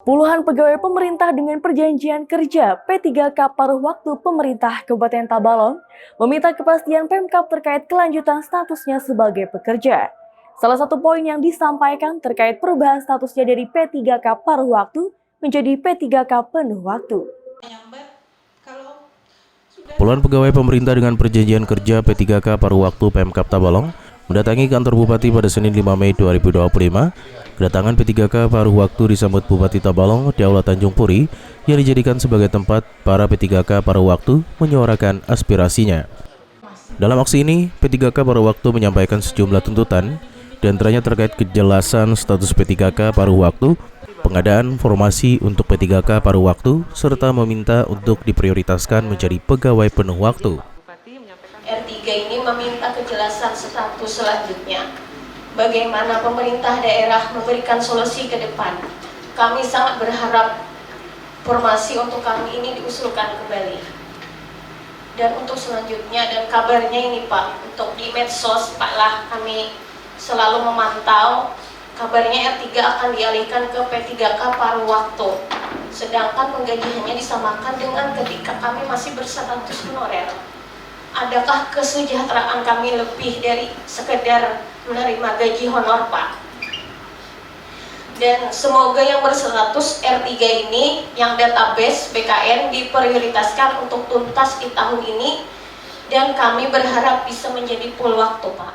Puluhan pegawai pemerintah dengan perjanjian kerja P3K paruh waktu pemerintah Kabupaten Tabalong meminta kepastian Pemkab terkait kelanjutan statusnya sebagai pekerja. Salah satu poin yang disampaikan terkait perubahan statusnya dari P3K paruh waktu menjadi P3K penuh waktu. Puluhan pegawai pemerintah dengan perjanjian kerja P3K paruh waktu Pemkab Tabalong mendatangi kantor Bupati pada Senin 5 Mei 2025. Kedatangan P3K paruh waktu disambut Bupati Tabalong di Aula Tanjung Puri yang dijadikan sebagai tempat para P3K paruh waktu menyuarakan aspirasinya. Dalam aksi ini, P3K paruh waktu menyampaikan sejumlah tuntutan, diantaranya terkait kejelasan status P3K paruh waktu, pengadaan formasi untuk P3K paruh waktu, serta meminta untuk diprioritaskan menjadi pegawai penuh waktu. R3 ini meminta kejelasan status selanjutnya. Bagaimana pemerintah daerah memberikan solusi ke depan. Kami sangat berharap formasi untuk kami ini diusulkan kembali. Dan untuk selanjutnya, dan kabarnya ini Pak, untuk di medsos Pak lah kami selalu memantau, kabarnya R3 akan dialihkan ke P3K paruh waktu. Sedangkan penggajiannya disamakan dengan ketika kami masih berstatus honorer. Adakah kesejahteraan kami lebih dari sekedar menerima gaji honor Pak? Dan semoga yang berstatus R3 ini, yang database BKN diprioritaskan untuk tuntas di tahun ini, dan kami berharap bisa menjadi full waktu Pak.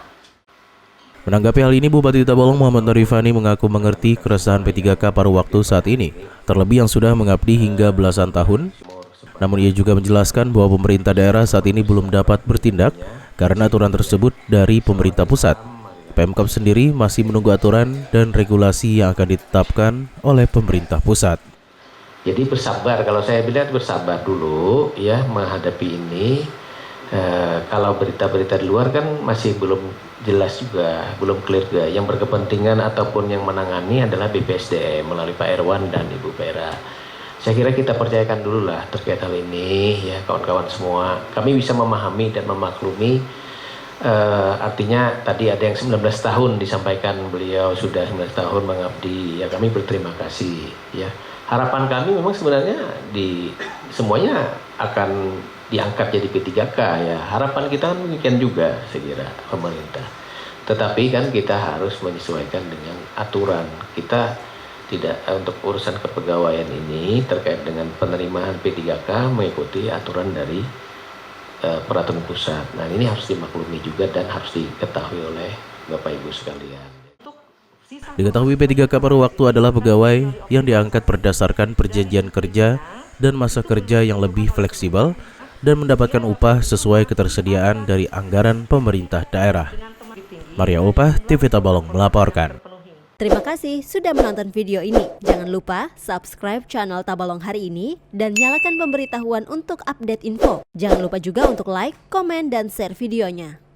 Menanggapi hal ini, Bupati Tabalong Muhammad Norifani mengaku mengerti keresahan P3K paruh waktu saat ini, terlebih yang sudah mengabdi hingga belasan tahun. Namun ia juga menjelaskan bahwa pemerintah daerah saat ini belum dapat bertindak karena aturan tersebut dari pemerintah pusat. Pemkab sendiri masih menunggu aturan dan regulasi yang akan ditetapkan oleh pemerintah pusat. Jadi bersabar, kalau saya bilang bersabar dulu ya menghadapi ini. Kalau berita-berita di luar kan masih belum jelas juga, belum clear juga. Yang berkepentingan ataupun yang menangani adalah BPSDM melalui Pak Erwan dan Ibu Pera. Saya kira kita percayakan dulu lah terkait hal ini ya kawan-kawan semua. Kami bisa memahami dan memaklumi, artinya tadi ada yang 19 tahun disampaikan beliau sudah 19 tahun mengabdi, ya kami berterima kasih ya. Harapan kami memang sebenarnya semuanya akan diangkat jadi P3K ya. Harapan kita kan demikian juga saya kira pemerintah. Tetapi kan kita harus menyesuaikan dengan aturan. Kita tidak untuk urusan kepegawaian ini terkait dengan penerimaan P3K mengikuti aturan dari peraturan pusat. Nah ini harus dimaklumi juga dan harus diketahui oleh Bapak Ibu sekalian. Diketahui P3K paruh waktu adalah pegawai yang diangkat berdasarkan perjanjian kerja dan masa kerja yang lebih fleksibel dan mendapatkan upah sesuai ketersediaan dari anggaran pemerintah daerah. Maria Upah, TV Tabalong melaporkan. Terima kasih sudah menonton video ini. Jangan lupa subscribe channel Tabalong Hari Ini dan nyalakan pemberitahuan untuk update info. Jangan lupa juga untuk like, komen, dan share videonya.